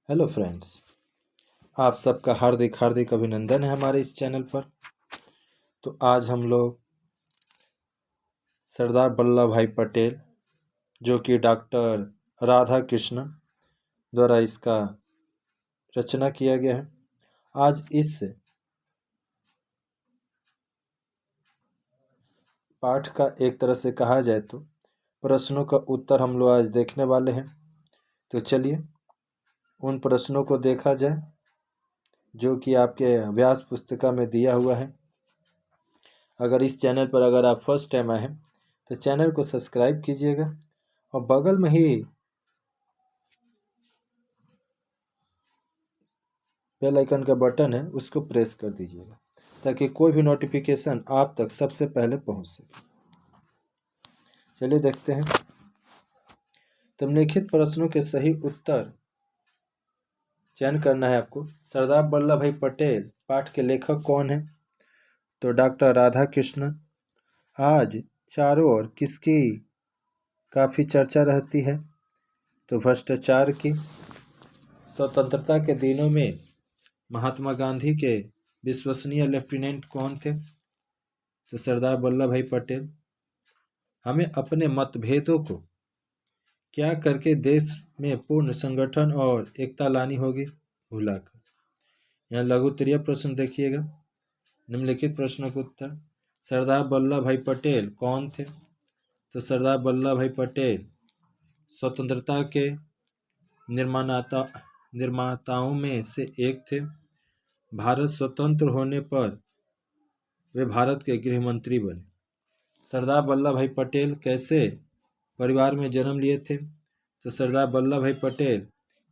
Hello friends, आप सबका हार्दिक हार्दिक अभिनंदन है हमारे इस चैनल पर। तो आज हम लोग सरदार वल्लभ भाई पटेल, जो कि डॉक्टर राधा कृष्ण द्वारा इसका रचना किया गया है, आज इस पाठ का एक तरह से कहा जाए तो प्रश्नों का उत्तर हम लोग आज देखने वाले हैं। तो चलिए उन प्रश्नों को देखा जाए जो कि आपके अभ्यास पुस्तिका में दिया हुआ है। अगर इस चैनल पर अगर आप फर्स्ट टाइम आए हैं तो चैनल को सब्सक्राइब कीजिएगा और बगल में ही बेल आइकन का बटन है, उसको प्रेस कर दीजिएगा ताकि कोई भी नोटिफिकेशन आप तक सबसे पहले पहुंच सके। चलिए देखते हैं। निम्नलिखित प्रश्नों के सही उत्तर चयन करना है आपको। सरदार वल्लभ भाई पटेल पाठ के लेखक कौन है? तो डॉक्टर राधा कृष्णन। आज चारों ओर किसकी काफ़ी चर्चा रहती है? तो भ्रष्टाचार की। स्वतंत्रता के दिनों में महात्मा गांधी के विश्वसनीय लेफ्टिनेंट कौन थे? तो सरदार वल्लभ भाई पटेल। हमें अपने मतभेदों को क्या करके देश में पूर्ण संगठन और एकता लानी होगी? भुलाकर। यहाँ लघु उत्तरीय प्रश्न देखिएगा। निम्नलिखित प्रश्नों का उत्तर। सरदार वल्लभ भाई पटेल कौन थे? तो सरदार वल्लभ भाई पटेल स्वतंत्रता के निर्माताओं में से एक थे। भारत स्वतंत्र होने पर वे भारत के गृह मंत्री बने। सरदार वल्लभ भाई पटेल कैसे परिवार में जन्म लिए थे? तो सरदार वल्लभ भाई पटेल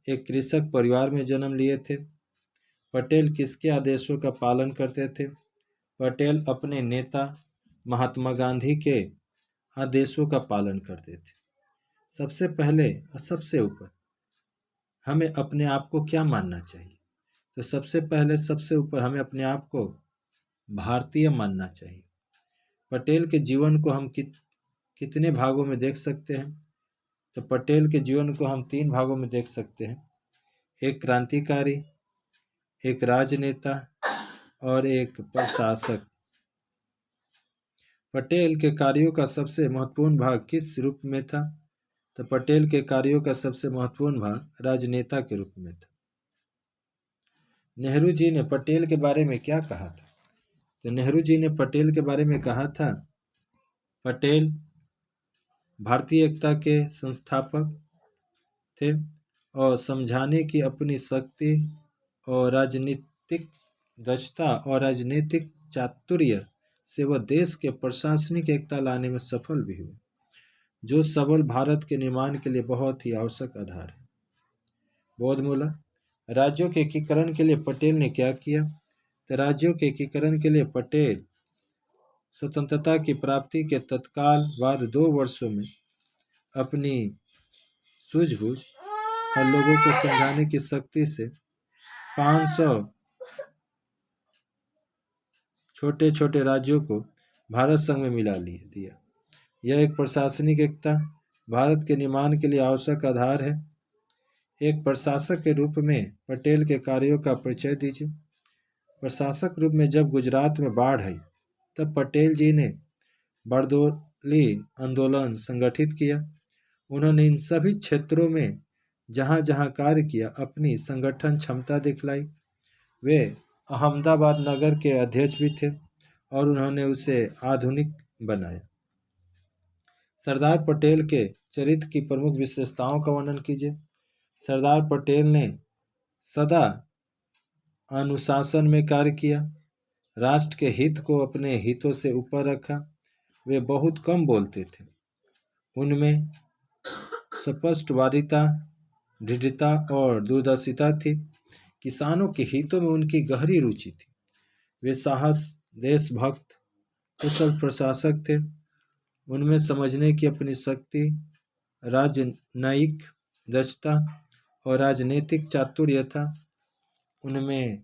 एक कृषक परिवार में जन्म लिए थे। पटेल किसके आदेशों का पालन करते थे? पटेल अपने नेता महात्मा गांधी के आदेशों का पालन करते थे। सबसे पहले और सबसे ऊपर हमें अपने आप को क्या मानना चाहिए? तो सबसे पहले सबसे ऊपर हमें अपने आप को भारतीय मानना चाहिए। पटेल के जीवन को हम कितने भागों में देख सकते हैं? तो पटेल के जीवन को हम 3 भागों में देख सकते हैं। एक क्रांतिकारी, एक राजनेता और एक प्रशासक। पटेल के कार्यों का सबसे महत्वपूर्ण भाग किस रूप में था? तो पटेल के कार्यों का सबसे महत्वपूर्ण भाग राजनेता के रूप में था। नेहरू जी ने पटेल के बारे में क्या कहा था? तो नेहरू जी ने पटेल के बारे में कहा था, पटेल भारतीय एकता के संस्थापक थे और समझाने की अपनी शक्ति और राजनीतिक दक्षता और राजनीतिक चातुर्य से वह देश के प्रशासनिक एकता लाने में सफल भी हुए, जो सबल भारत के निर्माण के लिए बहुत ही आवश्यक आधार है। बोधमूलक। राज्यों के एकीकरण के लिए पटेल ने क्या किया? तो राज्यों के एकीकरण के लिए पटेल स्वतंत्रता की प्राप्ति के तत्काल बाद 2 वर्षों में अपनी सूझबूझ और लोगों को समझाने की शक्ति से 500 छोटे छोटे राज्यों को भारत संघ में मिला दिया। यह एक प्रशासनिक एकता भारत के निर्माण के लिए आवश्यक आधार है। एक प्रशासक के रूप में पटेल के कार्यों का परिचय दीजिए। प्रशासक रूप में जब गुजरात में बाढ़ आई तब पटेल जी ने बारदोली आंदोलन संगठित किया। उन्होंने इन सभी क्षेत्रों में जहाँ जहाँ कार्य किया अपनी संगठन क्षमता दिखलाई। वे अहमदाबाद नगर के अध्यक्ष भी थे और उन्होंने उसे आधुनिक बनाया। सरदार पटेल के चरित्र की प्रमुख विशेषताओं का वर्णन कीजिए। सरदार पटेल ने सदा अनुशासन में कार्य किया, राष्ट्र के हित को अपने हितों से ऊपर रखा। वे बहुत कम बोलते थे, उनमें स्पष्टवादिता, दृढ़ता और दूरदर्शिता थी। किसानों के हितों में उनकी गहरी रुचि थी। वे साहस, देशभक्त, कुशल प्रशासक थे। उनमें समझने की अपनी शक्ति, राजनयिक दक्षता और राजनीतिक चातुर्य था। उनमें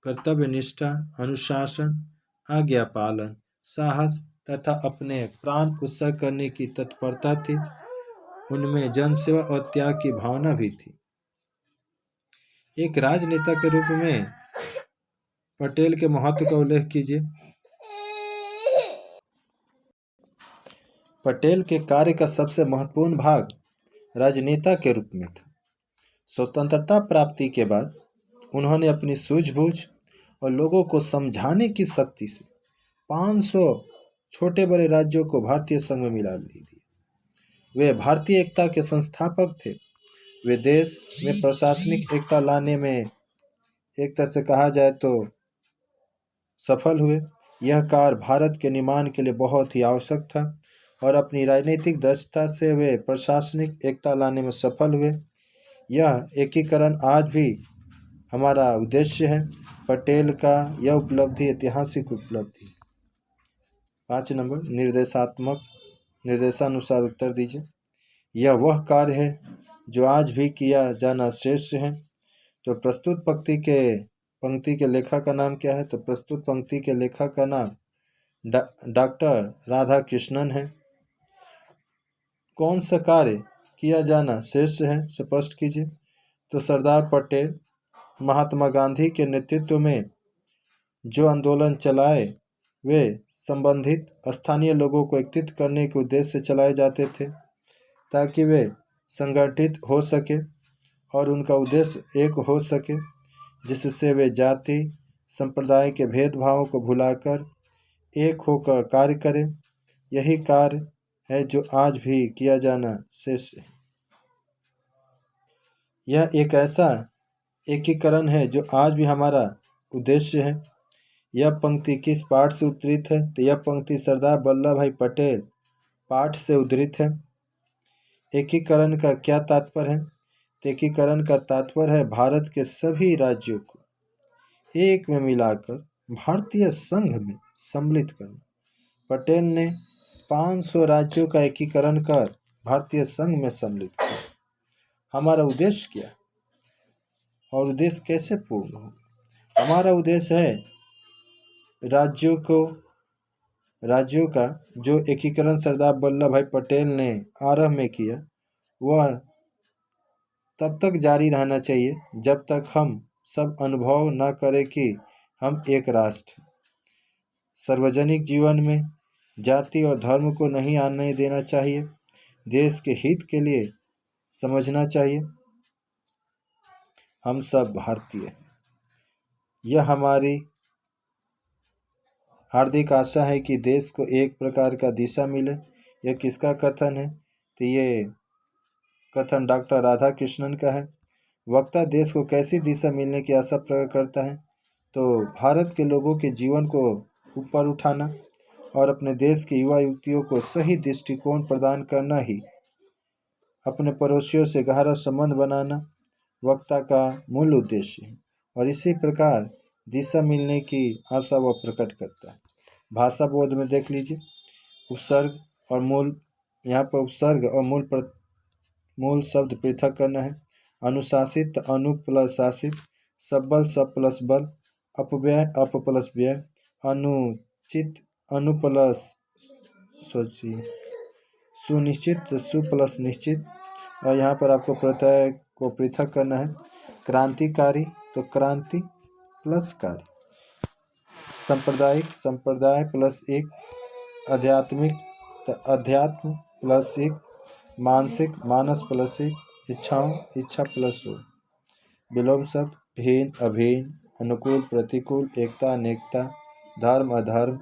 कर्तव्यनिष्ठा, अनुशासन, आज्ञा पालन, साहस तथा अपने प्राण उत्सर्ग करने की तत्परता थी। उनमें जनसेवा और त्याग की भावना भी थी। एक राजनेता के रूप में पटेल के महत्व का उल्लेख कीजिए। पटेल के कार्य का सबसे महत्वपूर्ण भाग राजनेता के रूप में था। स्वतंत्रता प्राप्ति के बाद उन्होंने अपनी सूझबूझ और लोगों को समझाने की शक्ति से 500 छोटे बड़े राज्यों को भारतीय संघ में मिला दिए। वे भारतीय एकता के संस्थापक थे। वे देश में प्रशासनिक एकता लाने में एक तरह से कहा जाए तो सफल हुए। यह कार्य भारत के निर्माण के लिए बहुत ही आवश्यक था और अपनी राजनीतिक दक्षता से वे प्रशासनिक एकता लाने में सफल हुए। यह एकीकरण आज भी हमारा उद्देश्य है। पटेल का यह उपलब्धि ऐतिहासिक उपलब्धि। 5 नंबर निर्देशानुसार उत्तर दीजिए। यह वह कार्य है जो आज भी किया जाना श्रेष्ठ है। तो प्रस्तुत पंक्ति के लेखक का नाम क्या है? तो प्रस्तुत पंक्ति के लेखक का नाम डॉक्टर राधा कृष्णन है। कौन सा कार्य किया जाना श्रेष्ठ है? स्पष्ट कीजिए। तो सरदार पटेल महात्मा गांधी के नेतृत्व में जो आंदोलन चलाए वे संबंधित स्थानीय लोगों को एकत्रित करने के उद्देश्य से चलाए जाते थे ताकि वे संगठित हो सके और उनका उद्देश्य एक हो सके, जिससे वे जाति संप्रदाय के भेदभावों को भुलाकर एक होकर कार्य करें। यही कार्य है जो आज भी किया जाना शेष है। यह एक ऐसा एकीकरण है जो आज भी हमारा उद्देश्य है। यह पंक्ति किस पाठ से उद्धृत है? तो यह पंक्ति सरदार वल्लभ भाई पटेल पाठ से उद्धृत है। एकीकरण का क्या तात्पर्य है? तो एकीकरण का तात्पर्य है भारत के सभी राज्यों को एक में मिलाकर भारतीय संघ में सम्मिलित करना। पटेल ने 500 राज्यों का एकीकरण कर भारतीय संघ में सम्मिलित किया। हमारा उद्देश्य क्या और उद्देश्य कैसे पूर्ण हो? हमारा उद्देश्य है राज्यों का जो एकीकरण सरदार वल्लभ भाई पटेल ने आरंभ में किया वह तब तक जारी रहना चाहिए जब तक हम सब अनुभव न करें कि हम एक राष्ट्र। सार्वजनिक जीवन में जाति और धर्म को नहीं आने देना चाहिए। देश के हित के लिए समझना चाहिए हम सब भारतीय। यह हमारी हार्दिक आशा है कि देश को एक प्रकार का दिशा मिले। यह किसका कथन है? तो ये कथन डॉक्टर राधा कृष्णन का है। वक्ता देश को कैसी दिशा मिलने की आशा प्रकट करता है? तो भारत के लोगों के जीवन को ऊपर उठाना और अपने देश के युवा युवतियों को सही दृष्टिकोण प्रदान करना ही अपने पड़ोसियों से गहरा संबंध बनाना वक्ता का मूल उद्देश्य है और इसी प्रकार दिशा मिलने की आशा वह प्रकट करता है। भाषा बोध में देख लीजिए उपसर्ग और मूल, यहाँ पर उपसर्ग और मूल शब्द पृथक करना है। अनुशासित अनु प्लस शासित, सबल सब प्लस बल, अपव्यय अप प्लस व्यय, अनुचित अनु प्लस सोचिए सुनिश्चित सु प्लस निश्चित। और यहाँ पर आपको प्रत्यय को पृथक करना है। क्रांतिकारी तो क्रांति प्लस कार्य, सांप्रदायिक संप्रदाय प्लस एक, आध्यात्मिक तो अध्यात्म प्लस एक, मानसिक मानस प्लस एक, इच्छाओं इच्छा प्लस दो। विलोम शब्द भिन्न अभिन्न, अनुकूल प्रतिकूल, एकता अनेकता, धर्म अधर्म,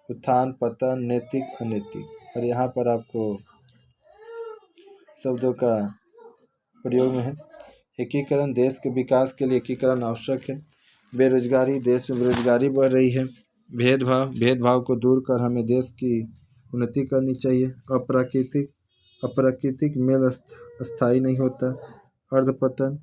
उत्थान पतन, नैतिक अनैतिक। और यहाँ पर आपको शब्दों का प्रयोग में है। एकीकरण देश के विकास के लिए एकीकरण आवश्यक है। बेरोजगारी देश में बेरोजगारी बढ़ रही है। भेदभाव को दूर कर हमें देश की उन्नति करनी चाहिए। अप्राकृतिक मेल स्थायी नहीं होता। अर्धपतन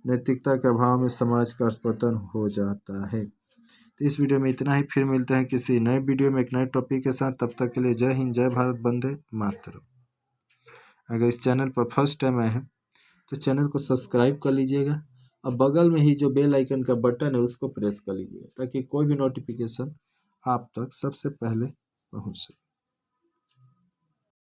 नैतिकता के अभाव में समाज का अर्धपतन हो जाता है। तो इस वीडियो में इतना ही। फिर मिलते हैं किसी नए वीडियो में एक नए टॉपिक के साथ। तब तक के लिए जय हिंद, जय भारत, वंदे मातरम। अगर इस चैनल पर फर्स्ट टाइम आए हैं तो चैनल को सब्सक्राइब कर लीजिएगा और बगल में ही जो बेल आइकन का बटन है उसको प्रेस कर लीजिएगा ताकि कोई भी नोटिफिकेशन आप तक सबसे पहले पहुंच सके।